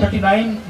39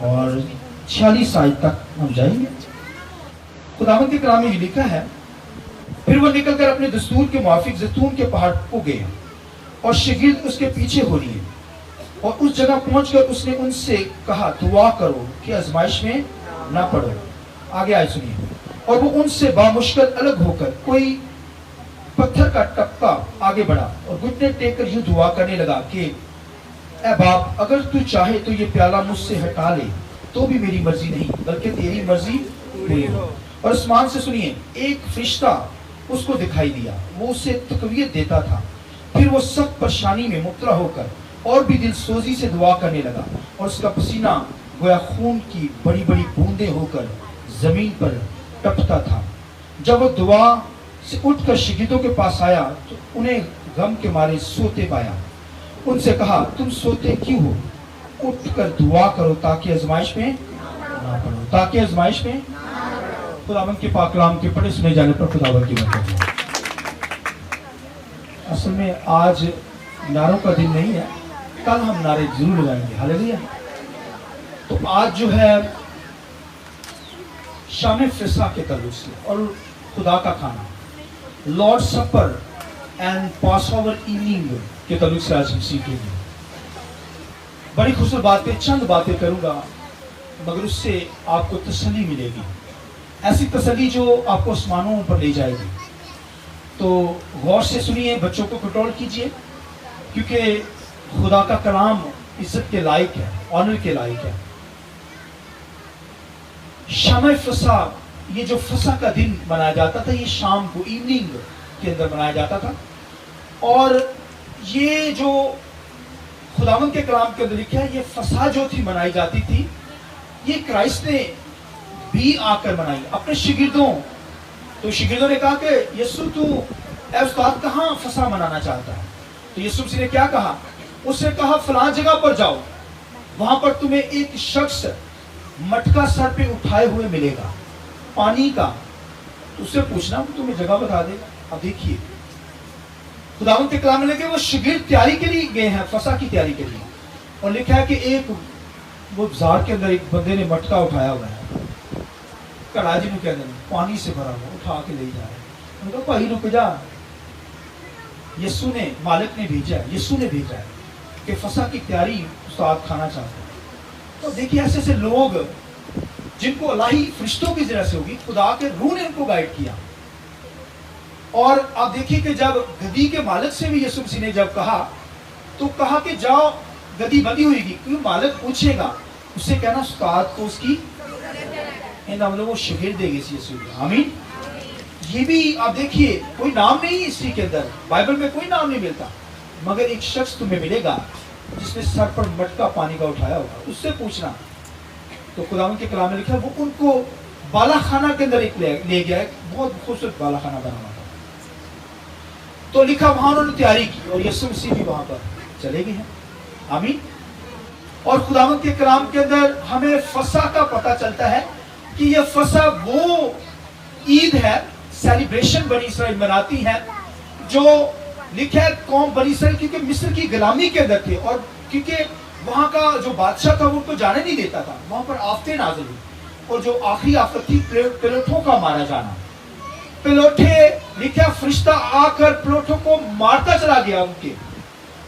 اور 46 آیت تک ہم جائیں گے. خداوند کے کلام میں یہ لکھا ہے, پھر وہ نکل کر اپنے دستور کے موافق زیتون کے پہاڑ کو گئے اور شاگرد اس کے پیچھے ہو لیے, اور اس جگہ پہنچ کر اس نے ان سے کہا دعا کرو کہ آزمائش میں نہ پڑو. آگے آئے سنیے. اور وہ ان سے بامشکل الگ ہو کر کوئی پتھر کا ٹپکا آگے بڑھا اور گھٹنے ٹیک کر یوں دعا کرنے لگا کہ اے باپ, اگر تو چاہے تو یہ پیالہ مجھ سے ہٹا لے, تو بھی میری مرضی نہیں بلکہ تیری مرضی پوری ہو. اور آسمان سے سنیے ایک فرشتہ اس کو دکھائی دیا, وہ اسے تقویت دیتا تھا. پھر وہ سخت پریشانی میں مبتلا ہو کر اور بھی دل سوزی سے دعا کرنے لگا, اور اس کا پسینہ گویا خون کی بڑی بڑی بوندیں ہو کر زمین پر ٹپکتا تھا. جب وہ دعا سے اٹھ کر شاگردوں کے پاس آیا تو انہیں غم کے مارے سوتے پایا. ان سے کہا تم سوتے کیوں ہو, اٹھ کر دعا کرو تاکہ آزمائش میں نہ پڑو, تاکہ آزمائش میں. خداوند کے پاک کلام کے پڑھے سنے جانے پر خداوند کی برکت ہو. اصل میں آج نعروں کا دن نہیں ہے, کل ہم نعرے ضرور لگائیں گے. ہاللیلویا. تو آج جو ہے شام فصح کے تعلق سے اور خدا کا کھانا, lord super and pass over evening کے تعلق سے آج ہم سیکھیں گے. بڑی خوبصورت باتیں, چند باتیں کروں گا, مگر اس سے آپ کو تسلی ملے گی, ایسی تسلی جو آپ کو آسمانوں پر لے جائے گی. تو غور سے سنیے, بچوں کو کنٹرول کیجئے, کیونکہ خدا کا کلام عزت کے لائق ہے, آنر کے لائق ہے. شام فصح, یہ جو فصح کا دن منایا جاتا تھا, یہ شام کو ایوننگ کے اندر منایا جاتا تھا. اور یہ جو خداوند کے کلام کے اندر لکھا ہے, یہ فصح جو تھی منائی جاتی تھی, یہ کرائسٹ نے بھی آ کر منائی اپنے شاگردوں. تو شاگردوں نے کہا کہ یسوع تو اے استاد کہاں فصح منانا چاہتا ہے؟ تو یسوع مسیح نے کیا کہا؟ اس نے کہا فلاں جگہ پر جاؤ, وہاں پر تمہیں ایک شخص مٹکا سر پہ اٹھائے ہوئے ملے گا پانی کا, تو اس سے پوچھنا, وہ تمہیں جگہ بتا دے گا. اب دیکھیے خداوند کے کلام میں لکھا ہے وہ شاگرد تیاری کے لیے گئے ہیں, فصح کی تیاری کے لیے, اور لکھا ہے کہ ایک وہ بازار کے اندر ایک بندے نے مٹکا اٹھایا ہوا ہے, کڑاجی کے اندر پانی سے بھرا ہوا, اٹھا کے لے جا رہا ہے. انہوں نے کہا بھائی رک جا, یسوع نے, مالک نے بھیجا ہے, یسوع نے بھیجا ہے کہ فصح کی تیاری استاد کھانا چاہتا ہے. تو دیکھیے ایسے ایسے لوگ جن کو الہی فرشتوں کی ذریعے سے ہوگی, خدا کے روح نے ان کو گائیڈ کیا. اور آپ دیکھیے کہ جب گدی کے مالک سے بھی یسوع مسیح نے جب کہا, تو کہا کہ جاؤ گدی بندی ہوئے گی, کیوں مالک پوچھے گا, اس سے کہنا استاد کو اس کی ہم لوگ وہ شاگرد دے گی یسوع. آمین. یہ بھی آپ دیکھیے کوئی نام نہیں اسی کے اندر, بائبل میں کوئی نام نہیں ملتا, مگر ایک شخص تمہیں ملے گا جس نے سر پر مٹکا پانی کا اٹھایا ہوگا, اس سے پوچھنا. تو خداوند کے کلام میں لکھا وہ ان کو بالا خانہ کے اندر ایک لے گیا, ایک بہت خوبصورت بالا خانہ بنا ہوا تھا. تو لکھا وہاں انہوں نے تیاری کی, اور یسوع مسیح بھی وہاں پر چلے گئے ہیں. آمین. اور خداوند کے کلام کے اندر ہمیں فصح کا پتہ چلتا ہے کہ یہ فصح وہ عید ہے, سیلیبریشن بنی اسرائیل مناتی ہے, جو لکھا ہے قوم بنی اسرائیل کیونکہ مصر کی غلامی کے اندر تھے, اور کیونکہ وہاں کا جو بادشاہ تھا وہ ان کو جانے نہیں دیتا تھا, وہاں پر آفتیں نازل ہوئی, اور جو آخری آفت تھی پلوٹھوں کا مارا جانا. پلوٹھے لکھا فرشتہ آ کر پلوٹھوں کو مارتا چلا گیا ان کے.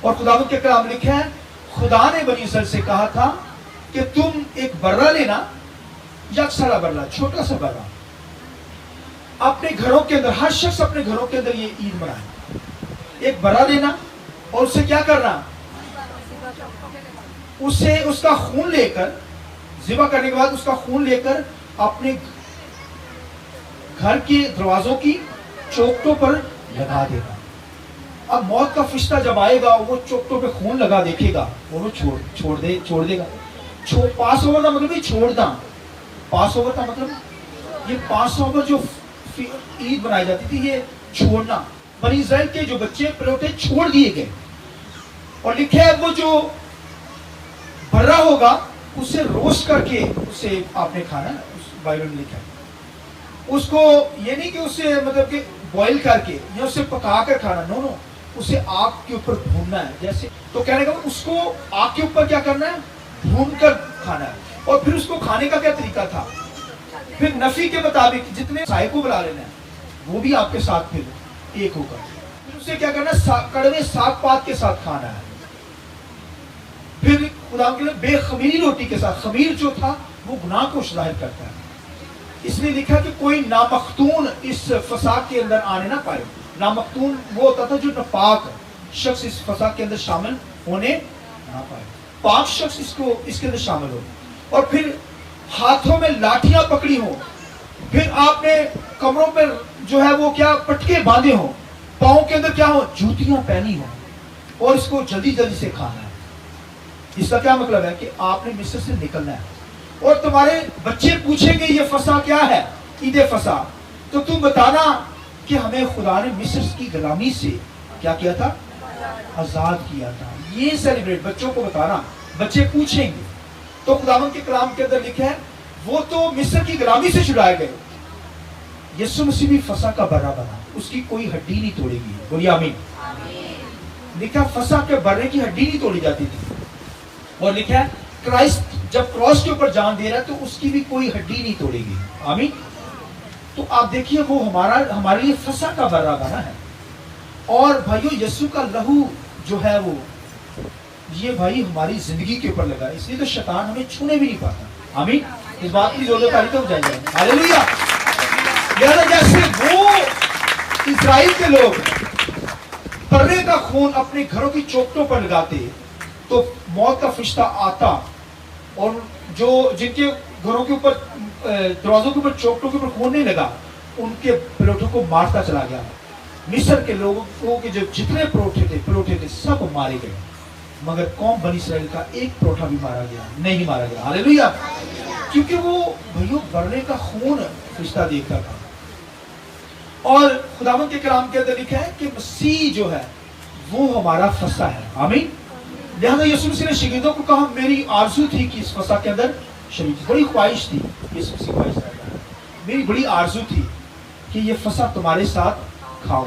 اور خداوند کے کلام لکھا ہے خدا نے بنی اسرائیل سے کہا تھا کہ تم ایک برہ لینا, یک سڑا برہ, چھوٹا سا برہ, اپنے گھروں کے اندر, ہر شخص اپنے گھروں کے اندر یہ عید منائے, ایک برہ لینا, اور اسے کیا کرنا, اسے اس کا خون لے کر, ذبح کرنے کے بعد اس کا خون لے کر اپنے گھر کے دروازوں کی چوکٹوں پر لگا دینا. اب موت کا فرشتہ جب آئے گا وہ چوکٹوں پہ خون لگا دیکھے گا, وہ چھوڑ دے گا. پاس اوور کا مطلب چھوڑنا, پاس اوور کا مطلب یہ پاس اوور جو عید بنائی جاتی تھی, یہ چھوڑنا. بنی اسرائیل کے جو بچے پلوٹے چھوڑ دیے گئے, اور لکھا ہے وہ جو برہ ہوگا اسے روسٹ کر کے اسے آپ نے کھانا ہے, اس بائبل میں لکھا ہے. اس کو یہ نہیں کہ اسے مطلب کہ بوائل کر کے یا اسے پکا کر کھانا, نو, اسے آگ کے اوپر بھوننا ہے. جیسے تو کہنے کا اس کو آگ کے اوپر کیا کرنا ہے, بھون کر کھانا ہے. اور پھر اس کو کھانے کا کیا طریقہ تھا؟ پھر نفی کے مطابق جتنے سائے کو بلا لینا ہے وہ بھی آپ کے ساتھ پھر ایک ہوگا. پھر اسے کیا کرنا ہے؟ کڑوے ساگ پات کے ساتھ کھانا ہے. پھر خدا کے لیے بے خمیری روٹی کے ساتھ. خمیر جو تھا وہ گناہ کو ظاہر کرتا ہے، اس لیے لکھا کہ کوئی نامختون اس فساد کے اندر آنے نہ پائے. نامختون وہ ہوتا تھا جو ناپاک شخص اس فساد کے اندر شامل ہونے نہ پائے. پاک شخص اس کے اندر شامل ہو. اور پھر ہاتھوں میں لاٹھیاں پکڑی ہوں. پھر آپ نے کمروں پر جو ہے وہ کیا پٹکے باندھے ہوں. پاؤں کے اندر کیا ہو؟ جوتیاں پہنی ہوں. اور اس کو جلدی جلدی سے کھانا ہے. اس کا کیا مطلب ہے کہ آپ نے مصر سے نکلنا ہے. اور تمہارے بچے پوچھیں گے یہ فسا کیا ہے، عید فسا، تو تم بتانا کہ ہمیں خدا نے مصر کی غلامی سے کیا کیا تھا؟ آزاد کیا تھا. یہ سیلیبریٹ بچوں کو بتانا. بچے پوچھیں گے. تو خداوند کے کلام کے اندر لکھا ہے وہ تو مصر کی غلامی سے چھڑائے گئے. یسوع مسیح بھی فسا کا برا بنا، اس کی کوئی ہڈی نہیں توڑے گی. بولیے آمین. لکھا فسا کے برے کی ہڈی نہیں توڑی جاتی تھی. اور لکھا ہے کرائسٹ جب کراس کے اوپر جان دے رہا ہے تو اس کی بھی کوئی ہڈی نہیں توڑے گی. آمین. تو آپ دیکھیے وہ ہمارے لیے فسا کا برا بنا ہے. اور بھائیو یسوع کا لہو جو ہے وہ یہ بھائی ہماری زندگی کے اوپر لگا، اس لیے تو شیطان ہمیں چھونے بھی نہیں پاتا. آمین. اس بات کی ضرورت آئی تو جائے جائے. ہاللیلویا. لہذا جیسے وہ اسرائیل کے لوگ پرنے کا خون اپنے گھروں کی چوکٹوں پر لگاتے تو موت کا فرشتہ آتا اور جو جن کے گھروں کے اوپر دروازوں کے اوپر چوکٹوں کے اوپر خون نہیں لگا ان کے پلوٹوں کو مارتا چلا گیا. مصر کے لوگوں کے جو جتنے پلوٹے تھے سب مارے گئے، مگر قوم بنی اسرائیل کا ایک پروٹھا بھی نہیں مارا گیا. ہاللیلویا. کیونکہ وہ بھائیوں برنے کا خون فرشتہ دیکھتا تھا. اور خداوند کے کلام کے اندر لکھا ہے کہ مسیح جو ہے وہ ہمارا فسا ہے. آمین. لہذا یسوع مسیح نے شاگردوں کو کہا میری آرزو تھی کہ اس فسا کے اندر شریک، بڑی خواہش تھی. یسوع مسیح خواہش کرتا ہے میری بڑی آرزو تھی کہ یہ فسا تمہارے ساتھ کھاؤں.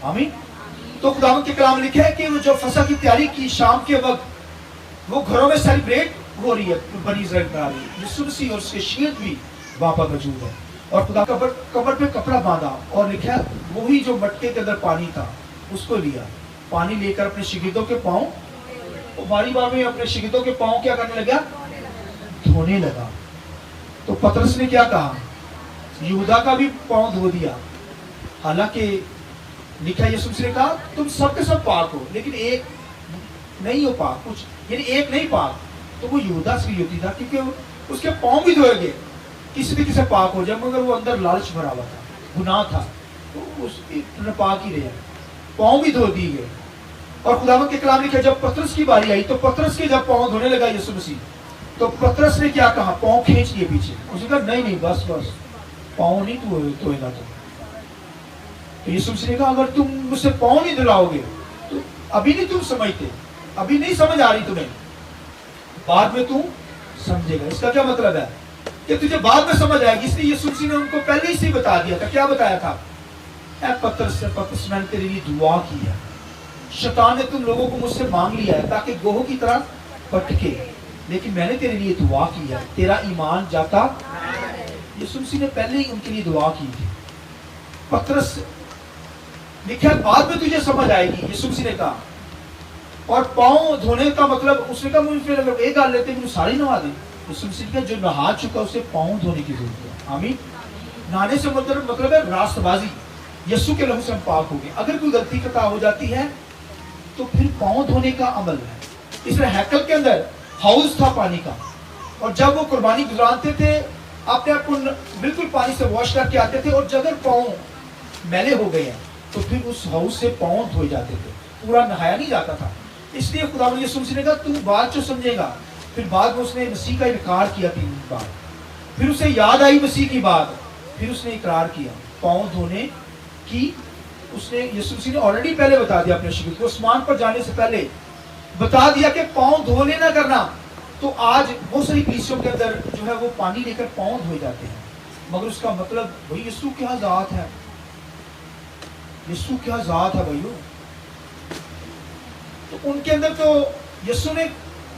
آمین. تو خداوند کے کلام لکھا ہے کہ وہ جو فسا کی تیاری کی شام کے وقت وہ گھروں میں سیلیبریٹ ہو رہی ہے. بنی اسرائیل کا یسوع مسیح اور اس کے شاگرد بھی وہاں پر موجود ہے. اور خدا قبر پہ کپڑا باندھا اور لکھا ہے وہی جو مٹکے کے اندر پانی تھا اس کو لیا، پانی لے کر اپنے شاگردوں کے پاؤں باری بار میں اپنے شاگردوں کے پاؤں کیا کرنے لگا؟ دھونے لگا. تو پترس نے کیا کہا؟ یہودا کا بھی پاؤں دھو دیا. حالانکہ لکھا یسوع مسیح نے کہا تم سب کے سب پاک ہو لیکن ایک نہیں ہو پاک، کچھ یعنی ایک نہیں پاک. تو وہ یہودا سے ہوتی تھا کیونکہ اس کے پاؤں بھی دھوئے گئے کسی بھی کسی پاک ہو جائے، مگر وہ اندر لالچ بھرا ہوا تھا، گناہ تھا، تو اس کی پاک ہی رہے. پاؤں بھی دھو دی گئے. اور خداوند کے کلام لکھا جب پترس کی باری آئی تو پترس کے جب پاؤں دھونے لگا یسوع مسیح تو پترس نے کیا کہا؟ پاؤں کھینچ لیے پیچھے. اس نے کہا نہیں بس پاؤں نہیں دھوئے گا. تو یسوع مسیح نے کہا اگر تم مجھ سے پاؤں نہیں دھلاؤ گے تو ابھی نہیں تم سمجھتے، ابھی نہیں سمجھ آ رہی تمہیں، بعد میں تم سمجھے گا. اس کا کیا مطلب ہے کہ تجھے بعد میں سمجھ آئے گی. اس لیے یسوع مسیح نے ان کو پہلے ہی سے بتا دیا تھا. کیا بتایا تھا؟ اے پترس میں نے تیرے لیے دعا کی ہے. شیطان نے تم لوگوں کو مجھ سے مانگ لیا ہے تاکہ گوہوں کی طرح پٹکے، لیکن میں نے تیرے لیے دعا کی ہے تیرا ایمان جاتا. یسوع مسیح نے پہلے ہی ان کے لیے دعا کی تھی. پترس لکھا بعد میں تجھے سمجھ آئے گی، یسوع مسیح نے کہا. اور پاؤں دھونے کا مطلب اس نے کہا مجھے پھر اگر ایک گال لیتے مجھے ساری نہا دیں. یسوع مسیح نے کہا جو نہا چکا اسے پاؤں دھونے کی ضرورت ہے. آمین. نہانے سے مطلب ہے راست بازی. یسوع کے لہو سے ہم پاک ہو گئے. اگر کوئی غلطی خطا ہو جاتی ہے تو پھر پاؤں دھونے کا عمل ہے. اس میں ہیکل کے اندر ہاؤس تھا پانی کا، اور جب وہ قربانی گزرانتے تھے اپنے آپ کو بالکل پانی سے واش کر کے آتے تھے، اور جب پاؤں میلے ہو گئے ہیں تو پھر اس ہاؤس سے پاؤں دھوئے جاتے تھے، پورا نہایا نہیں جاتا تھا. اس لیے خدا یسوع مسیح نے کہا تو بات جو سمجھے گا. پھر بعد میں اس نے مسیح کا انکار کیا 3 بار. پھر اسے یاد آئی مسیح کی بات، پھر اس نے اقرار کیا پاؤں دھونے کی. اس نے یسوع مسیح نے آلریڈی پہلے بتا دیا اپنے شاگرد کو، عثمان پر جانے سے پہلے بتا دیا کہ پاؤں دھونے نہ کرنا. تو آج بہت ساری کلیسیوں کے اندر جو ہے وہ پانی لے کر پاؤں دھوئے جاتے ہیں، مگر اس کا مطلب وہی یسوع کیا ذات ہے، یسوع کیا ذات ہے بھائیو. تو ان کے اندر تو یسوع نے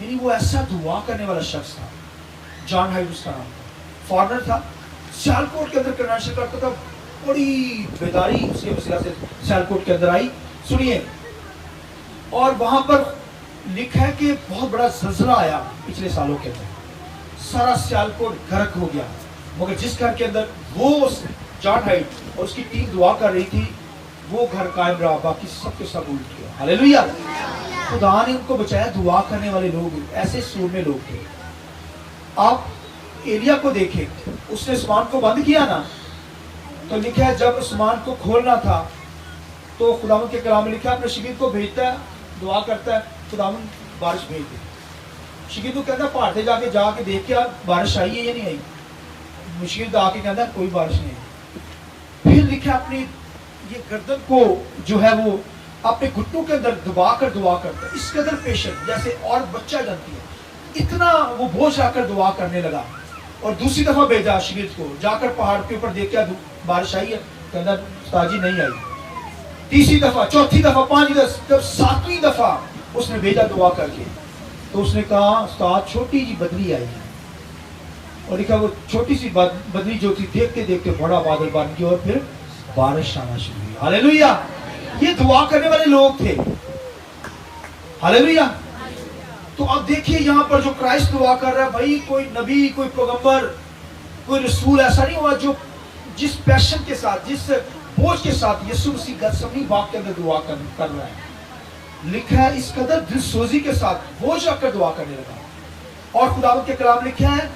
یعنی وہ ایسا دعا کرنے والا شخص تھا. جان ہائٹ اس کا نام تھا, فارنر تھا, سیالکوٹ کے اندر کرناشن کرتا تھا. بڑی بیداری اس کے وسیلہ سے سیالکوٹ کے اندر آئی. سنیے, اور وہاں پر لکھا ہے کہ بہت بڑا زلزلہ آیا پچھلے سالوں کے اندر, سارا سیالکوٹ غرق ہو گیا. مگر جس گھر کے اندر وہ جان ہائٹ اور اس کی ٹیم دعا کر رہی تھی, وہ گھر قائم رہا, باقی سب کے سب الٹ گیا. ہاللیلویہ. خدا نے ان کو بچایا. دعا کرنے والے لوگ ایسے سورمے لوگ تھے. آپ ایلیا کو دیکھیں, اس نے آسمان کو بند کیا نا, تو لکھا ہے جب آسمان کو کھولنا تھا تو خداوند کے کلام میں لکھا ہے اپنے شگید کو بھیجتا ہے, دعا کرتا ہے, خداوند بارش بھیج دے. شگید کو کہتا ہے پہاڑ پہ جا کے دیکھ کے بارش آئی ہے یا نہیں آئی. شگید آ کے کہتا ہے کوئی بارش نہیں آئی. پھر لکھا اپنی یہ گردن کو جو ہے وہ اپنے گھٹنوں کے اندر دبا کر دعا کرتا ہے. اس قدر پیشنٹ, جیسے اور بچہ جانتی ہے, اتنا وہ بوجھ آ کر دعا کرنے لگا. اور دوسری دفعہ بھیجا شگید کو, جا کر پہاڑ کے اوپر دیکھ کے بارش آئی ہے, کہتا استاد جی نہیں آئی. تیسری دفعہ, چوتھی دفعہ, پانچ دفعہ, جب ساتویں دفعہ اس نے بھیجا دعا کر کے, تو اس نے کہا استاد چھوٹی جی بدلی آئی ہے. اور لکھا وہ چھوٹی سی بدلی جو تھی دیکھتے دیکھتے بڑا بادل بن گیا اور پھر بارش آنا شروع ہوئی. ہاللیلویہ. یہ دعا کرنے والے لوگ تھے. ہاللیلویہ. تو اب دیکھیے یہاں پر جو کرائسٹ دعا کر رہا ہے, بھائی کوئی نبی, کوئی پیغمبر, کوئی رسول ایسا نہیں ہوا جو جس پیشن کے ساتھ, جس بوجھ کے ساتھ یسوع مسیح گتسمنی باغ کے اندر دعا کر رہا ہے. لکھا ہے اس قدر دل سوزی کے ساتھ بوجھ رکھ کر دعا کرنے لگا. اور خداوند کے کلام لکھا ہے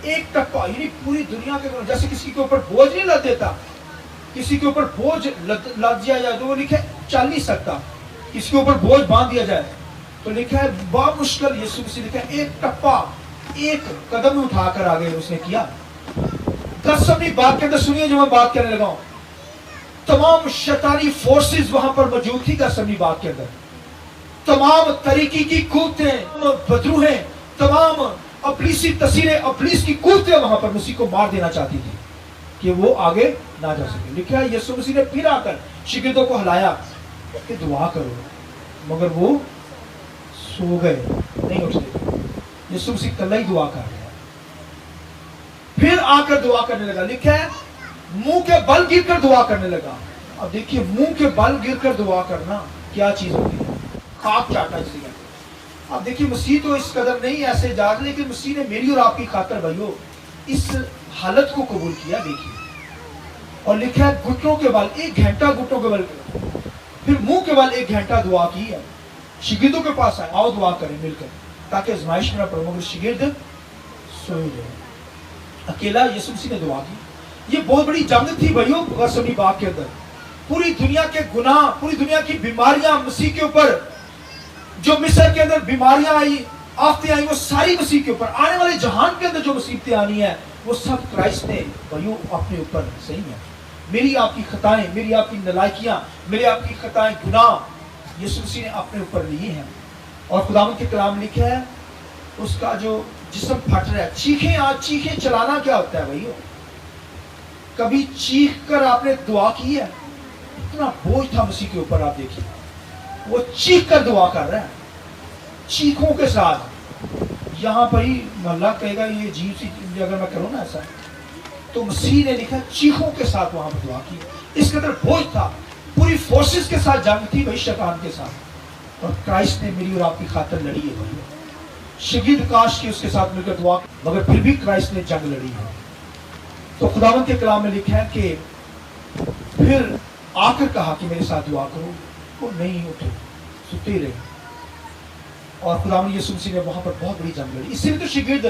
ایک ٹپا, یعنی پوری دنیا کے, جیسے کسی کے اوپر بوجھ نہیں لد دیتا, کسی کے اوپر بوجھ لد دیا جائے تو وہ لکھا ہے چل نہیں سکتا. کسی کے اوپر بوجھ باندھ دیا جائے تو لکھا ہے بہت مشکل. یسوع مسیح لکھا ہے ایک ٹپا, ایک قدم اٹھا کر آگے اس نے کیا. گتسمنی باغ کے اندر سنیے جو میں بات کرنے لگا ہوں, تمام شیطانی فورسز وہاں پر موجود تھی. گتسمنی باغ کے اندر تمام طریقے کی قوتیں, بدروہیں, تمام ابلیسی تصویریں, ابلیس کی قوتیں وہاں پر مسیح کو مار دینا چاہتی تھی کہ وہ آگے نہ جا سکے. لکھا ہے یسوع مسیح نے پھر آ کر شاگردوں کو ہلایا کہ دعا کرو, مگر وہ سو گئے, نہیں اٹھ سکے. یسوع مسیح کل ہی دعا کر رہا ہے. پھر آ کر دعا کرنے لگا. لکھا ہے منہ کے بل گر کر دعا کرنے لگا. اب دیکھیے منہ کے بل گر کر دعا کرنا کیا چیز ہوتی ہے, خاک چاٹا اس لیے. اب دیکھیے مسیح تو اس قدر نہیں ایسے جاگ, لیکن مسیح نے میری اور آپ کی خاطر بھائیو اس حالت کو قبول کیا. دیکھیے, اور لکھا ہے گھٹنوں کے بل, 1 گھنٹہ گھٹنوں کے بل, پھر منہ کے بل 1 گھنٹہ دعا کی ہے. شاگردوں کے پاس آئے, آؤ دعا کریں مل کر تاکہ آزمائش میں نہ پڑو. مگر شاگرد سوئے گئے. اکیلا یسوع مسیح نے دعا کی. یہ بہت بڑی جنگ تھی بھائیو گتسمنی باغ کے اندر. پوری دنیا کے گناہ, پوری دنیا کی بیماریاں مسیح کے اوپر, جو مصر کے اندر بیماریاں آئی, آفتیں آئی, وہ ساری مسیح کے اوپر. آنے والے جہان کے اندر جو مصیبتیں آنی ہیں وہ سب کرائسٹ نے بھائیو اپنے اوپر. صحیح ہے, میری آپ کی خطائیں, میری آپ کی نالائکیاں, میری آپ کی خطائیں, گناہ یسوع مسیح نے اپنے اوپر لیے ہیں. اور خداوند کے کلام لکھا ہے اس کا جو جسم پھٹ رہا ہے. چیخیں, آج چیخیں چلانا کیا ہوتا ہے بھائیو؟ کبھی چیخ کر آپ نے دعا کی ہے؟ اتنا بوجھ تھا مسیح کے اوپر. آپ دیکھیے وہ چیخ کر دعا کر رہا ہے, چیخوں کے ساتھ. یہاں پر ہی محلہ کہے گا یہ عجیب سی چیز, اگر میں کروں نا ایسا, تو مسیح نے لکھا چیخوں کے ساتھ وہاں پر دعا کی. اس قدر بوجھ تھا, پوری فورسز کے ساتھ جنگ تھی بھائی شیطان کے ساتھ. اور کرائسٹ نے میری اور آپ کی خاطر لڑی ہے بھائی. شاگرد کاش کی اس کے ساتھ مل کر دعا, مگر پھر بھی کرائسٹ نے جنگ لڑی ہے. تو خداوند کے کلام میں لکھا ہے کہ پھر آ کر کہا کہ میرے ساتھ دعا کرو. وہ نہیں اٹھے, ستے رہے. اور خداوند یسوع مسیح نے وہاں پر بہت بڑی جنگ لڑی. اس لیے تو شاگرد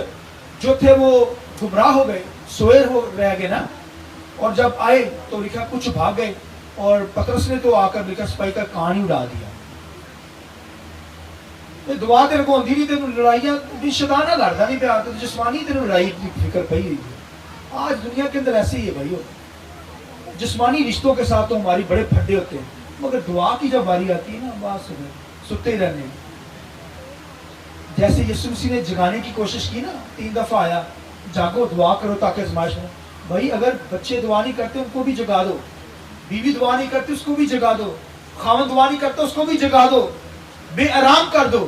جو تھے وہ گمراہ ہو گئے, سوئے ہو رہ گئے نا. اور جب آئے تو لکھا کچھ بھاگ گئے, اور پترس نے تو آ کر لکھا سپاہی کا کان ہی اڑا دیا. دعا تیرے کو ہوندی نہیں, تیرے لڑائیاں بھی شیطان نہ لڑتا نہیں پیا, تو جسمانی تیرے لڑائی کی فکر پئی ہوئی ہے. آج دنیا کے اندر ایسے ہی ہے بھائیو. جسمانی رشتوں کے ساتھ تو ہماری بڑے پھڈے ہوتے ہیں, مگر دعا کی جب باری آتی ہے نا, بس ستے ہی رہنے. جیسے یسوع مسیح نے جگانے کی کوشش کی نا, 3 دفعہ آیا, جاگو دعا کرو تاکہ آزمائش میں. بھائی اگر بچے دعا نہیں کرتے ان کو بھی جگا دو, بیوی دعا نہیں کرتی اس کو بھی جگا دو, خاوند دعا نہیں کرتا اس کو بھی جگا دو, بے آرام کر دو.